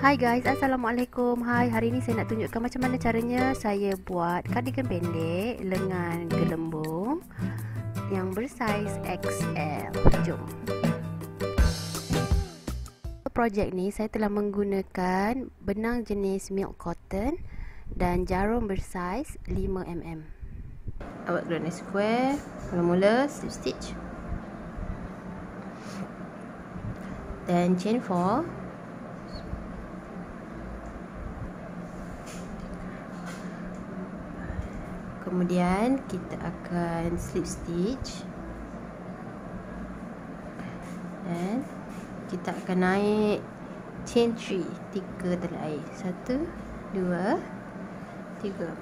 Hai guys, Assalamualaikum. Hai, hari ni saya nak tunjukkan macam mana caranya saya buat cardigan pendek lengan gelembung yang bersaiz XL. Jom. Projek ni saya telah menggunakan benang jenis milk cotton dan jarum bersaiz 5mm. Awak granny square, mula-mula slip stitch. Dan chain 4. Kemudian kita akan slip stitch dan kita akan naik chain 3, 3 tali air. 1, 2, 3.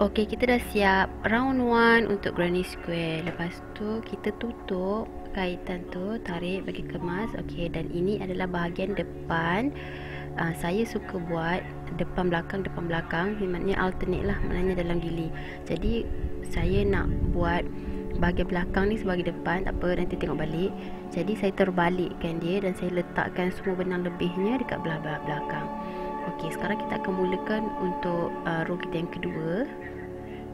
Okey, kita dah siap round 1 untuk granny square. Lepas tu kita tutup kaitan tu, tarik bagi kemas. Okey, dan ini adalah bahagian depan. Saya suka buat depan belakang, maknanya alternate lah, maknanya dalam gili. Jadi saya nak buat bahagian belakang ni sebagai depan, tak apa, nanti tengok balik. Jadi saya terbalikkan dia dan saya letakkan semua benang lebihnya dekat belah belakang. Okey, sekarang kita akan mulakan untuk row kita yang kedua.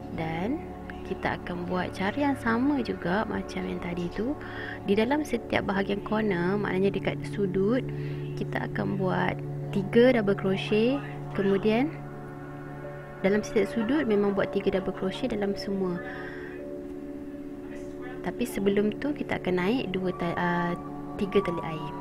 Dan kita akan buat cara yang sama juga macam yang tadi tu. Di dalam setiap bahagian corner, maknanya dekat sudut, kita akan buat 3 double crochet. Kemudian dalam setiap sudut memang buat 3 double crochet dalam semua. Tapi sebelum tu kita akan naik 3 tali air.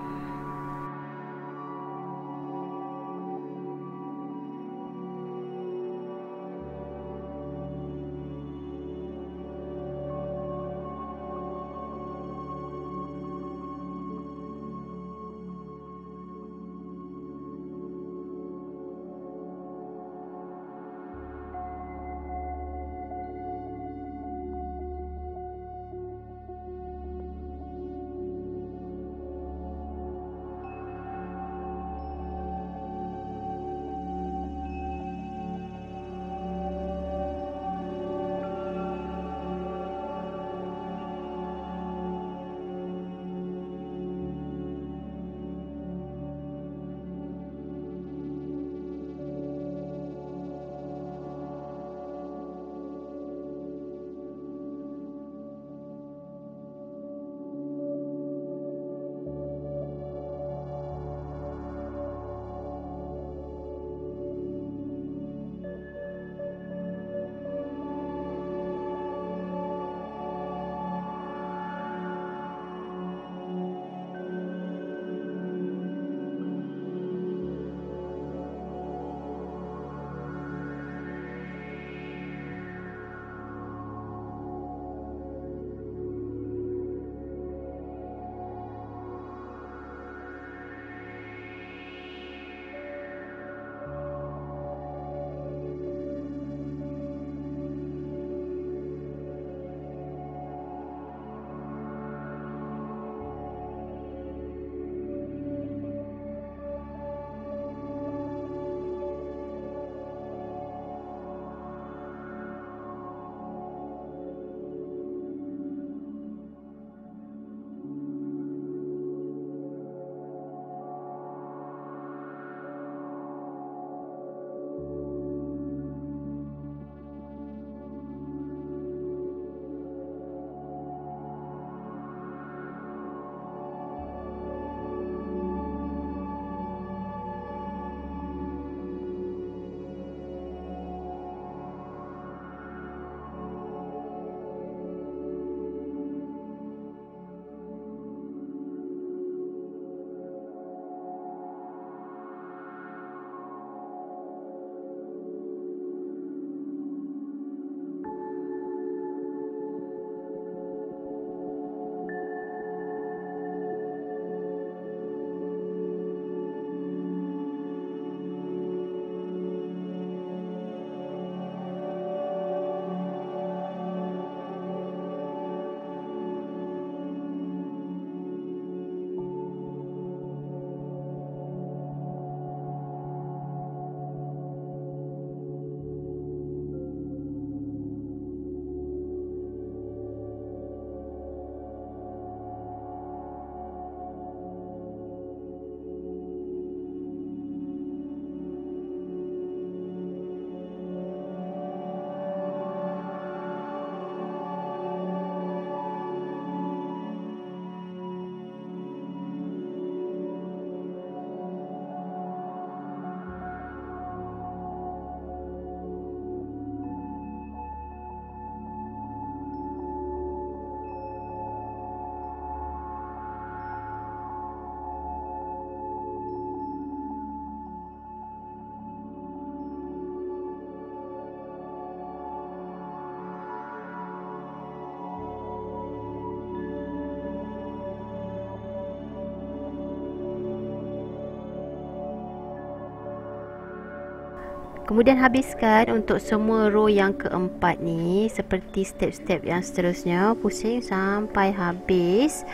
Kemudian habiskan untuk semua row yang keempat ni seperti step-step yang seterusnya, pusing sampai habis.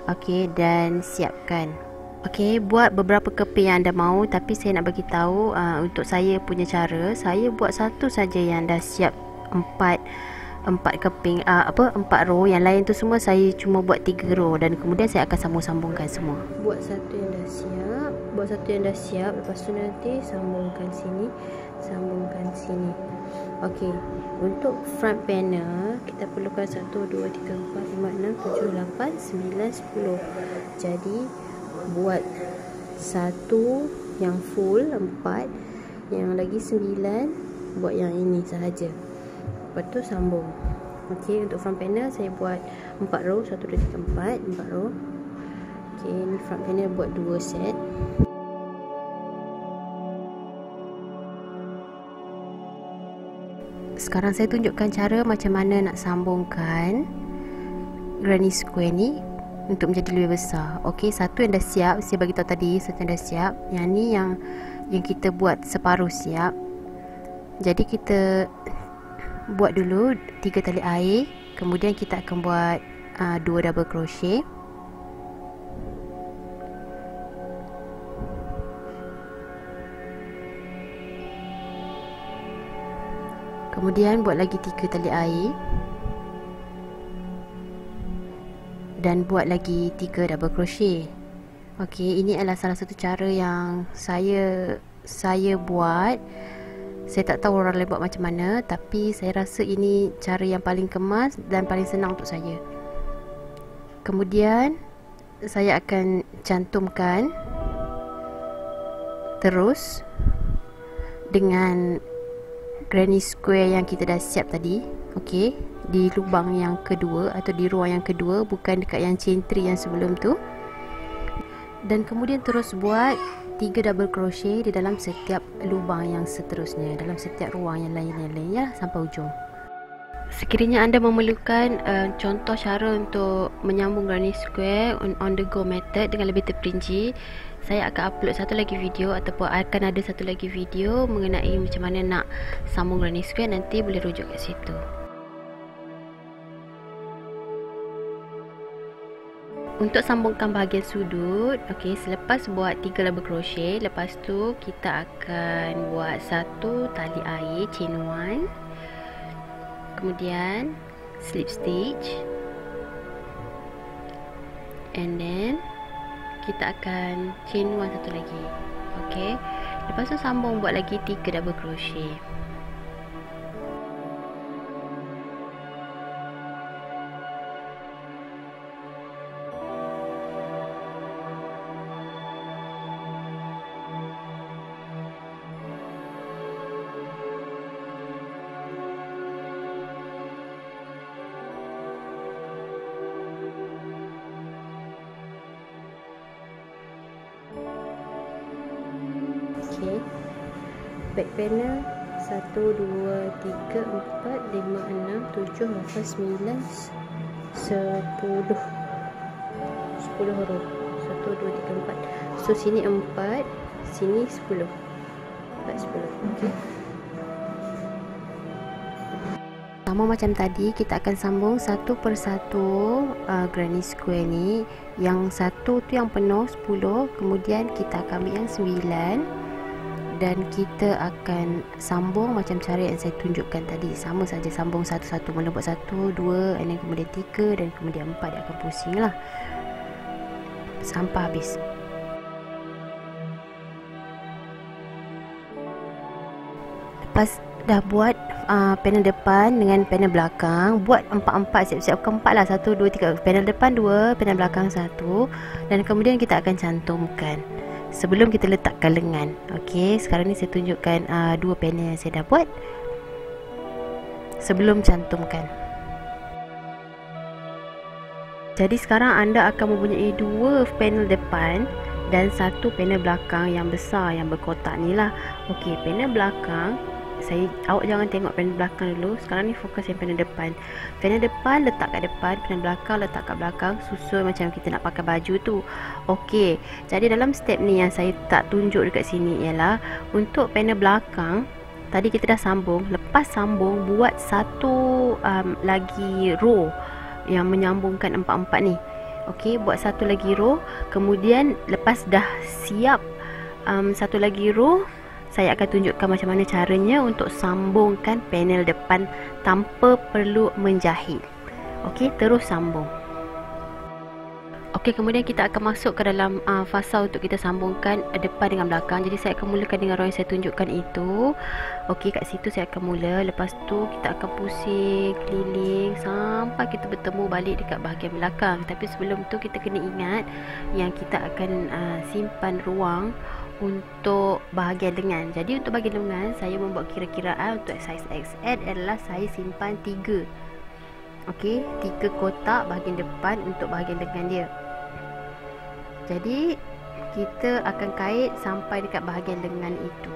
Okey, dan siapkan. Okey, buat beberapa keping yang anda mahu, tapi saya nak bagi tahu untuk saya punya cara, saya buat satu saja yang dah siap empat keping, empat row. Yang lain tu semua saya cuma buat 3 row dan kemudian saya akan sambung-sambungkan semua. Buat satu yang dah siap, lepas tu nanti sambungkan sini, sambungkan sini. Okey, untuk front panel kita perlukan 1 2 3 4 5 6 7 8 9 10. Jadi buat satu yang full 4, yang lagi 9 buat yang ini sahaja. Lepas tu sambung. Okey, untuk front panel saya buat 4 row, 1 2 3 4 row. Okey, ni front panel buat 2 set. Sekarang saya tunjukkan cara macam mana nak sambungkan granny square ni untuk menjadi lebih besar. Okey, satu yang dah siap, saya bagi tahu tadi, satu yang dah siap. Yang ni yang kita buat separuh siap. Jadi kita buat dulu 3 tali air, kemudian kita akan buat 2 double crochet. Kemudian buat lagi 3 tali air dan buat lagi 3 double crochet. Okey, ini adalah salah satu cara yang saya buat. Saya tak tahu orang lain buat macam mana, tapi saya rasa ini cara yang paling kemas dan paling senang untuk saya. Kemudian saya akan cantumkan terus dengan granny square yang kita dah siap tadi. Okey, di lubang yang kedua atau di ruang yang kedua, bukan dekat yang chain 3 yang sebelum tu. Dan kemudian terus buat 3 double crochet di dalam setiap lubang yang seterusnya, dalam setiap ruang yang lain ya, sampai ujung. Sekiranya anda memerlukan contoh cara untuk menyambung granny square on the go method dengan lebih terperinci, saya akan upload satu lagi video ataupun akan ada satu lagi video mengenai macam mana nak sambung granny square. Nanti boleh rujuk kat situ. Untuk sambungkan bahagian sudut, okey, selepas buat 3 double crochet, lepas tu kita akan buat 1 tali air chain 1, kemudian slip stitch, and then kita akan chain 1 satu lagi. Okey, lepas tu sambung buat lagi 3 double crochet. Okey, back panel 1 2 3 4 5 6 7 8 9 10 row. 1 2 3 4. So sini 4, sini 10. 4 10. Okey. Sama macam tadi, kita akan sambung satu persatu granny square ni. Yang satu tu yang penuh 10, kemudian kita akan ambil yang 9 dan kita akan sambung macam cara yang saya tunjukkan tadi. Sama saja, sambung satu-satu. Mula buat 1 2 and then kemudian 3 dan kemudian 4. Dia akan pusing lah sampai habis. Lepas dah buat panel depan dengan panel belakang, buat 4-4, siap-siap ke-4 lah. 1 2 3, panel depan 2, panel belakang 1, dan kemudian kita akan cantumkan sebelum kita letakkan lengan. Okey, sekarang ni saya tunjukkan 2 panel yang saya dah buat sebelum cantumkan. Jadi sekarang anda akan mempunyai 2 panel depan dan 1 panel belakang yang besar yang berkotak ni lah. Okey, panel belakang, awak jangan tengok panel belakang dulu. Sekarang ni fokus yang panel depan. Panel depan letak kat depan, panel belakang letak kat belakang, susun macam kita nak pakai baju tu. Okey, jadi dalam step ni yang saya tak tunjuk dekat sini ialah untuk panel belakang, Tadi kita dah sambung. Lepas sambung, buat satu lagi row yang menyambungkan empat-empat ni. Okey, buat satu lagi row. Kemudian lepas dah siap satu lagi row, saya akan tunjukkan macam mana caranya untuk sambungkan panel depan tanpa perlu menjahit. Okey, terus sambung. Okey, kemudian kita akan masuk ke dalam fasa untuk kita sambungkan depan dengan belakang. Jadi saya akan mulakan dengan row yang saya tunjukkan itu. Okey, kat situ saya akan mula. Lepas tu kita akan pusing keliling sampai kita bertemu balik dekat bahagian belakang. Tapi sebelum tu kita kena ingat yang kita akan simpan ruang untuk bahagian lengan. Jadi untuk bahagian lengan saya membuat kira-kiraan untuk saiz XL adalah saya simpan 3. Okey, 3 kotak bahagian depan untuk bahagian lengan dia. Jadi kita akan kait sampai dekat bahagian lengan itu.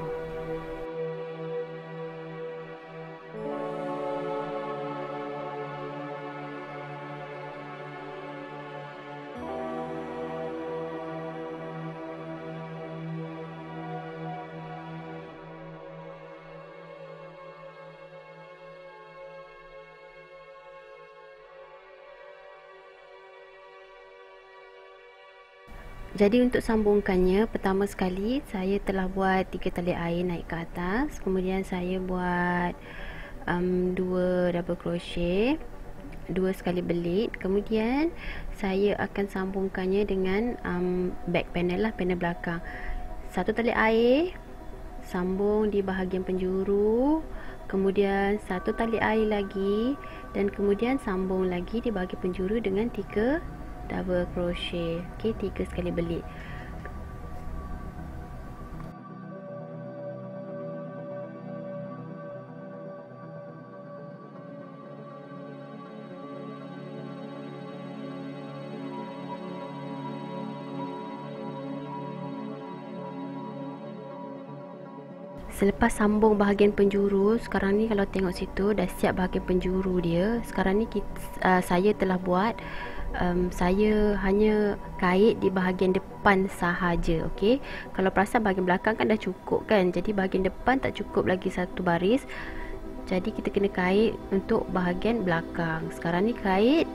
Jadi untuk sambungkannya, pertama sekali saya telah buat 3 tali air naik ke atas. Kemudian saya buat 2 double crochet, 2 sekali belit. Kemudian saya akan sambungkannya dengan back panel lah, panel belakang. 1 tali air, sambung di bahagian penjuru. Kemudian 1 tali air lagi, dan kemudian sambung lagi di bahagian penjuru dengan 3 double crochet. Okey, 3 sekali belit. Selepas sambung bahagian penjuru, sekarang ni kalau tengok situ dah siap bahagian penjuru dia. Sekarang ni saya telah buat saya hanya kait di bahagian depan sahaja. Okey, kalau perasan bahagian belakang kan dah cukup kan, jadi bahagian depan tak cukup lagi satu baris, jadi kita kena kait untuk bahagian belakang. Sekarang ni kait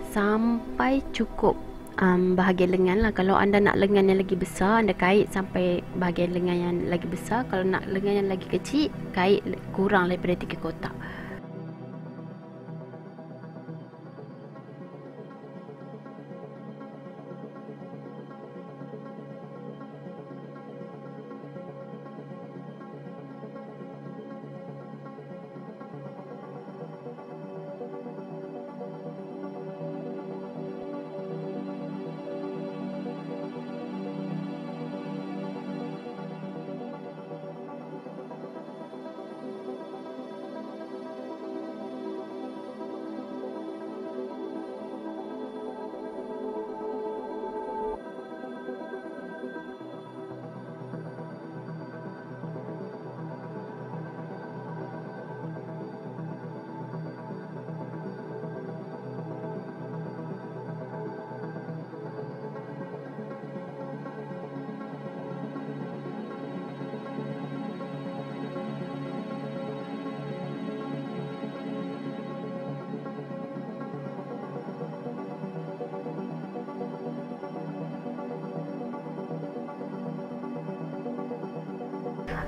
sampai cukup bahagian lengan lah. Kalau anda nak lengan yang lagi besar, anda kait sampai bahagian lengan yang lagi besar. Kalau nak lengan yang lagi kecil, kait kurang daripada 3 kotak.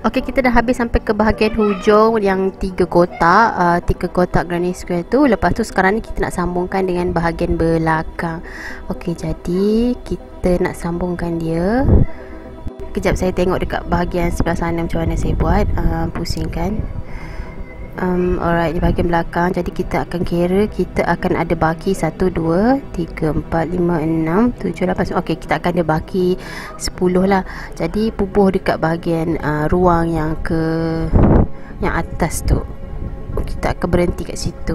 Okey, kita dah habis sampai ke bahagian hujung yang 3 kotak, 3 kotak granny square tu. Lepas tu sekarang ni kita nak sambungkan dengan bahagian belakang. Okey, jadi kita nak sambungkan dia. Kejap saya tengok dekat bahagian sebelah sana macam mana saya buat. Pusingkan. Alright, di bahagian belakang. Jadi kita akan kira, kita akan ada baki 1, 2, 3, 4, 5, 6, 7, 8. Okey, kita akan ada baki 10 lah. Jadi bubuh dekat bahagian ruang yang atas tu. Kita akan berhenti kat situ.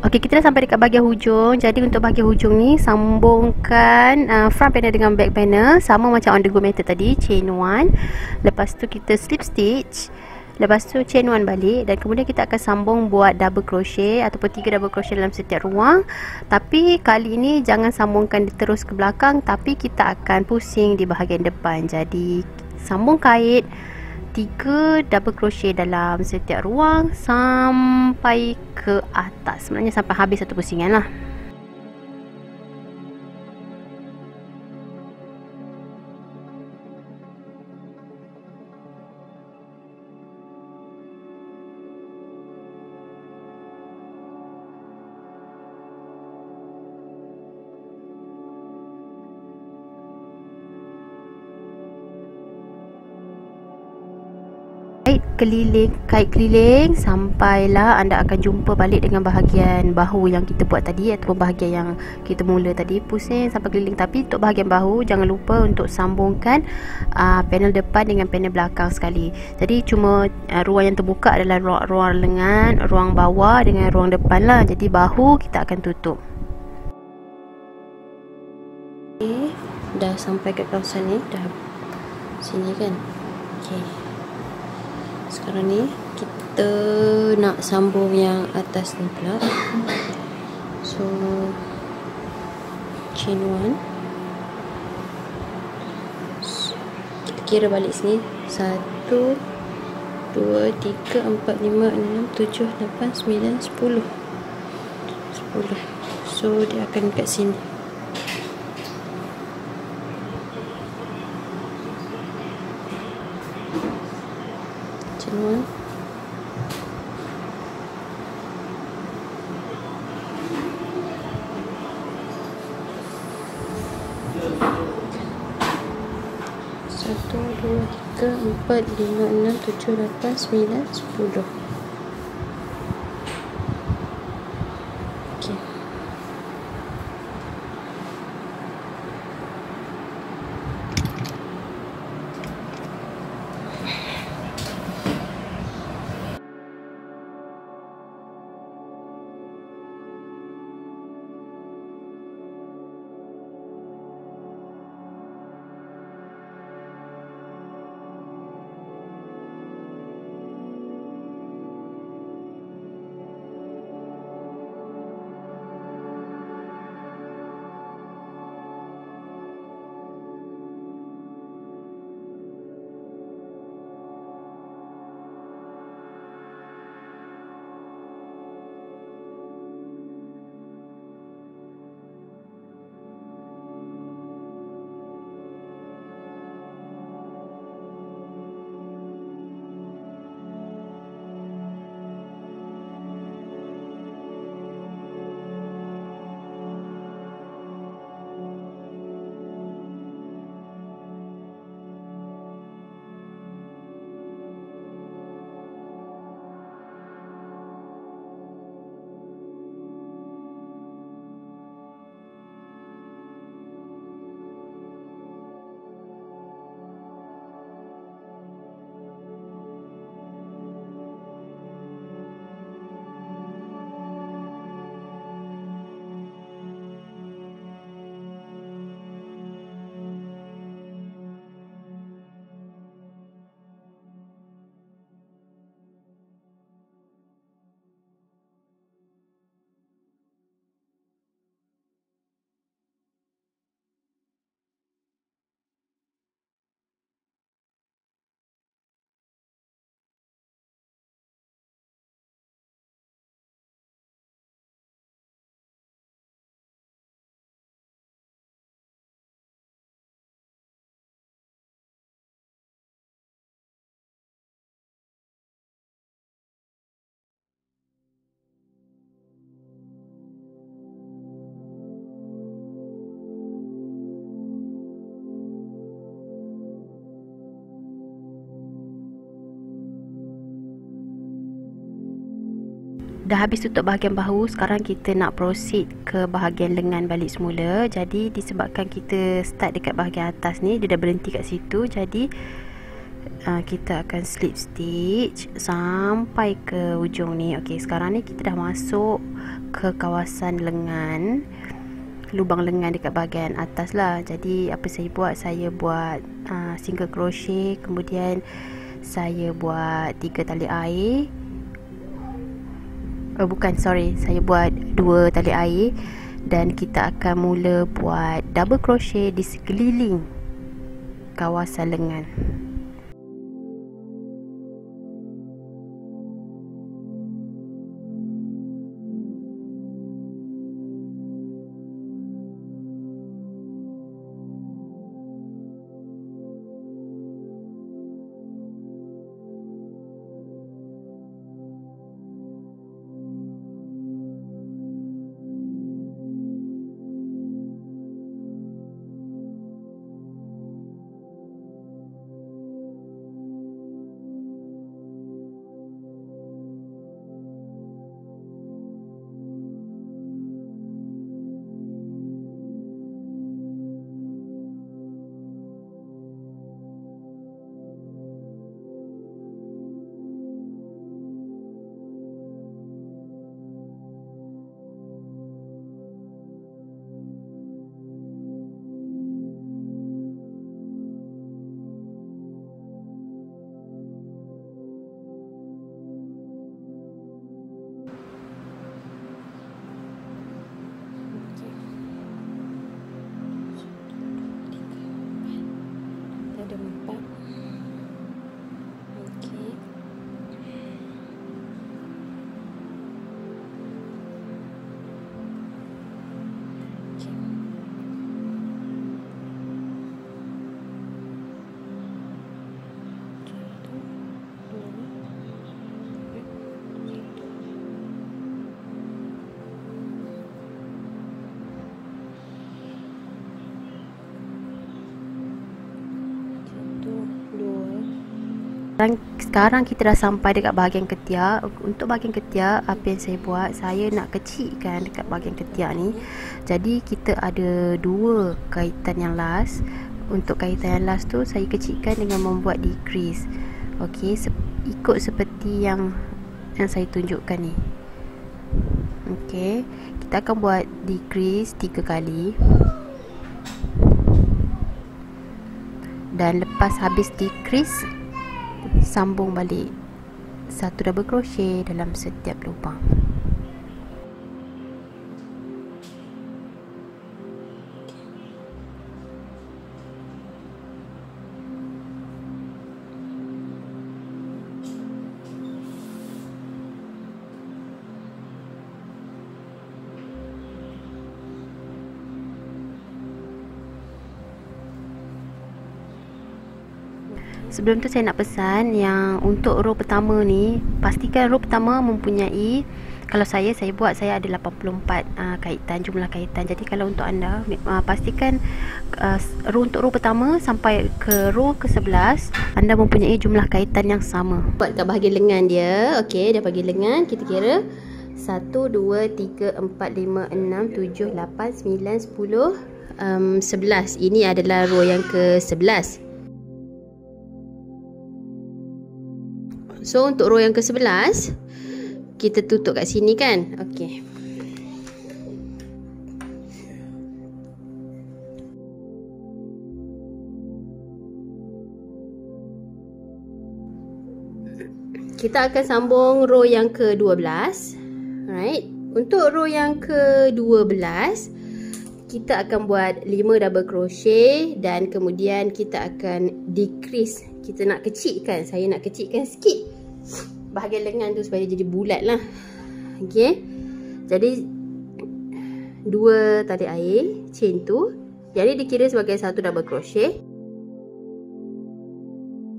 Okey, kita dah sampai dekat bahagian hujung. Jadi untuk bahagian hujung ni sambungkan front panel dengan back panel sama macam on the go method tadi, chain 1. Lepas tu kita slip stitch. Lepas tu chain 1 balik dan kemudian kita akan sambung buat double crochet ataupun 3 double crochet dalam setiap ruang. Tapi kali ini jangan sambungkan terus ke belakang, tapi kita akan pusing di bahagian depan. Jadi sambung kait 3 double crochet dalam setiap ruang sampai ke atas. Sebenarnya sampai habis satu pusingan lah. Kait keliling sampailah anda akan jumpa balik dengan bahagian bahu yang kita buat tadi ataupun bahagian yang kita mula tadi, pusing sampai keliling. Tapi untuk bahagian bahu jangan lupa untuk sambungkan panel depan dengan panel belakang sekali. Jadi cuma ruang yang terbuka adalah ruang lengan, ruang bawah dengan ruang depan lah. Jadi bahu kita akan tutup. Okay, dah sampai ke kawasan ni, dah sini kan. Okay, sekarang ni kita nak sambung yang atas ni pula. So chain 1, kita kira balik sini 1 2 3 4 5 6 7 8 9 10. So dia akan kat sini. Chain 1, satu, dua, tiga, empat, lima, enam, tujuh, lapan, sembilan, 10. Okay. Dah habis tutup bahagian bahu, sekarang kita nak proceed ke bahagian lengan balik semula. Jadi disebabkan kita start dekat bahagian atas ni, dia dah berhenti kat situ. Jadi kita akan slip stitch sampai ke ujung ni. Okey, sekarang ni kita dah masuk ke kawasan lengan, lubang lengan dekat bahagian atas lah. Jadi apa saya buat single crochet, kemudian saya buat 3 tali air. Saya buat 2 tali air, dan kita akan mula buat double crochet di sekeliling kawasan lengan. Ada 4. Okey. Sekarang kita dah sampai dekat bahagian ketiak. Untuk bahagian ketiak, apa yang saya buat, saya nak kecilkan dekat bahagian ketiak ni. Jadi kita ada 2 kaitan yang last. Untuk kaitan yang last tu saya kecilkan dengan membuat decrease. Okey, ikut seperti yang saya tunjukkan ni. Okey, kita akan buat decrease 3 kali. Dan lepas habis decrease, sambung balik 1 double crochet dalam setiap lubang. Sebelum tu saya nak pesan yang untuk row pertama ni, pastikan row pertama mempunyai, kalau saya buat, saya ada 84 kaitan, jumlah kaitan. Jadi kalau untuk anda, pastikan untuk row pertama sampai ke row ke-11 anda mempunyai jumlah kaitan yang sama. Buat kat bahagian lengan dia. Okey, dah bagi lengan, kita kira 1, 2, 3, 4, 5, 6, 7, 8, 9, 10, 11. Ini adalah row yang ke-11. So untuk row yang ke-11 kita tutup kat sini kan. Okey. Kita akan sambung row yang ke-12. Alright. Untuk row yang ke-12 kita akan buat 5 double crochet dan kemudian kita akan decrease. Kita nak kecilkan, saya nak kecilkan sikit bahagian lengan tu supaya dia jadi bulat lah. Okey. Jadi 2 tali air chain tu, jadi dikira sebagai 1 double crochet.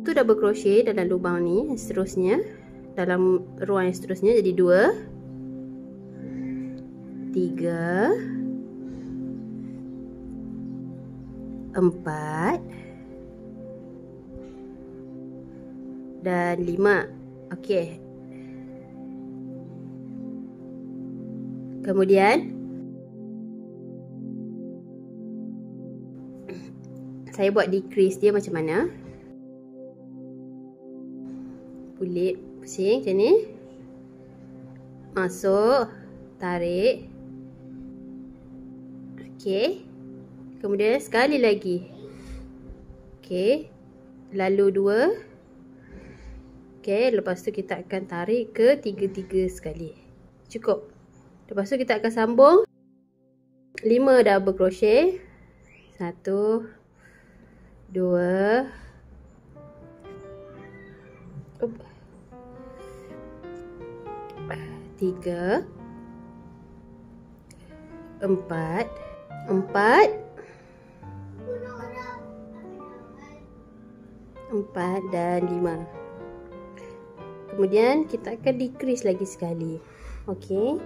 1 double crochet dalam lubang ni, seterusnya dalam row yang seterusnya, jadi 2, 3, 4 dan 5. Okey. Kemudian saya buat decrease dia macam mana. kulit, pusing macam ni. Masuk, tarik. Okey. Kemudian sekali lagi. Okey. Lalu 2. Okey, lepas tu kita akan tarik ke 3 sekali. Cukup. Lepas tu kita akan sambung 5 double crochet. 1 2 3 4 dan 5. Kemudian kita akan decrease lagi sekali. Okey.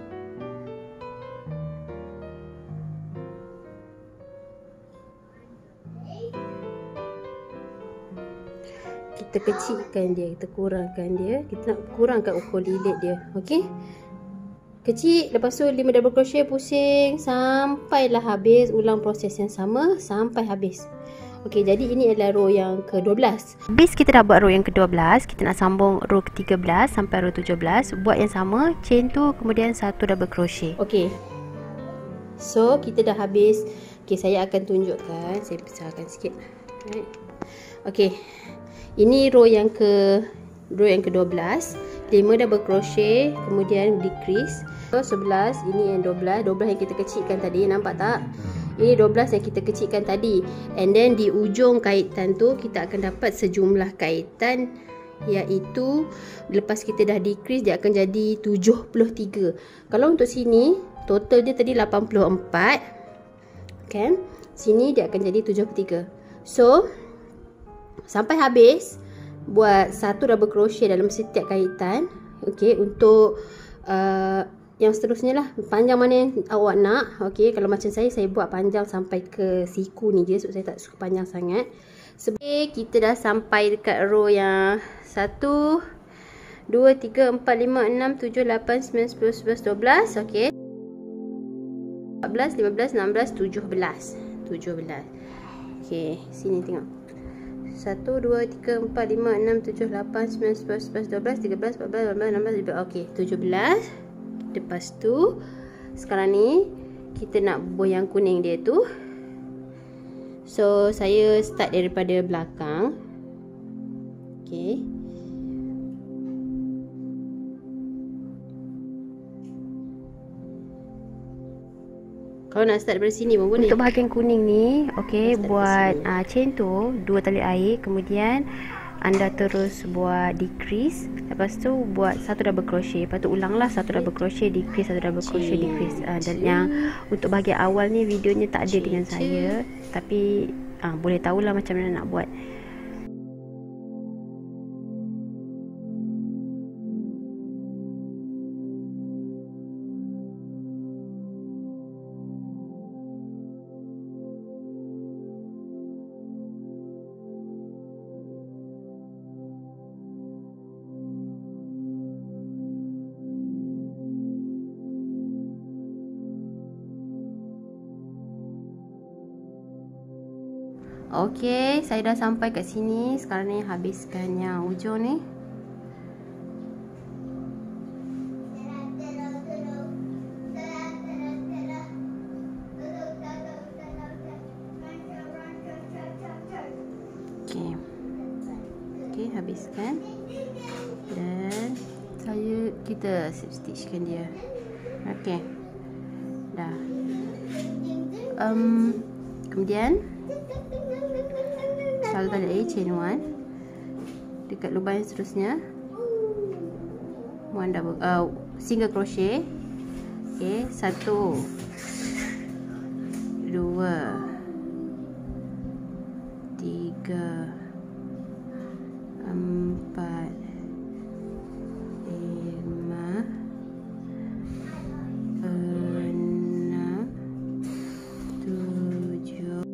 Kita kecilkan dia, kita kurangkan dia. Kita nak kurangkan ukur lilit dia. Okey. Kecil, lepas tu 5 double crochet, pusing sampailah habis. Ulang proses yang sama sampai habis. Okey, jadi ini adalah row yang ke-12. Habis kita dah buat row yang ke-12, kita nak sambung row ke-13 sampai row 17. Buat yang sama, chain tu, kemudian 1 double crochet. Okey. So, kita dah habis. Okey, saya akan tunjukkan. Saya besarkan sikit. Okey. Ini row yang ke-12. 5 double crochet, kemudian decrease. So, 11, ini yang 12 yang kita kecilkan tadi, nampak tak? Ini 12 yang kita kecilkan tadi. And then di ujung kaitan tu kita akan dapat sejumlah kaitan, iaitu lepas kita dah decrease dia akan jadi 73. Kalau untuk sini total dia tadi 84, kan? Sini dia akan jadi 73. So sampai habis buat 1 double crochet dalam setiap kaitan. Okey, untuk yang seterusnya lah, panjang mana yang awak nak. Okey, kalau macam saya buat panjang sampai ke siku ni je, sebab saya tak suka panjang sangat. Sebab kita dah sampai dekat row yang 1 2 3 4 5 6 7 8 9 10 11 12. Okey, 14 15 16 17. Okey, sini tengok. 1 2 3 4 5 6 7 8 9 10 11 12 13 14 15 16 17. Okey, 17. Lepas tu sekarang ni kita nak bubuh yang kuning dia tu. So saya start daripada belakang. Okey. Kalau nak start dari sini pun boleh. Untuk bahagian kuning ni, okey, buat chain tu 2 tali air, kemudian anda terus buat decrease, lepas tu buat 1 double crochet, lepas tu ulanglah 1 double crochet, decrease, 1 double crochet, decrease. Dan yang untuk bahagian awal ni videonya tak ada dengan saya, tapi boleh tahulah macam mana nak buat. Okey, saya dah sampai kat sini. Sekarang ni habiskan yang ujung ni. Okey. Okey, habiskan. Dan kita slip stitchkan dia. Okey. Dah. Kemudian satu tali air, chain 1 dekat lubang yang seterusnya, 1 double single crochet. Okey, 1 2 3 4 5 6 7 8 9 10 11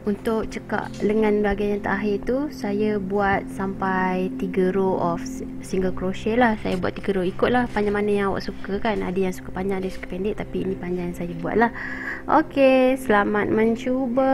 Untuk cekak lengan bahagian yang terakhir tu, saya buat sampai 3 row of single crochet lah. Saya buat 3 row, ikutlah panjang mana yang awak suka kan. Ada yang suka panjang, ada yang suka pendek, tapi ini panjang yang saya buat lah. Okey, selamat mencuba.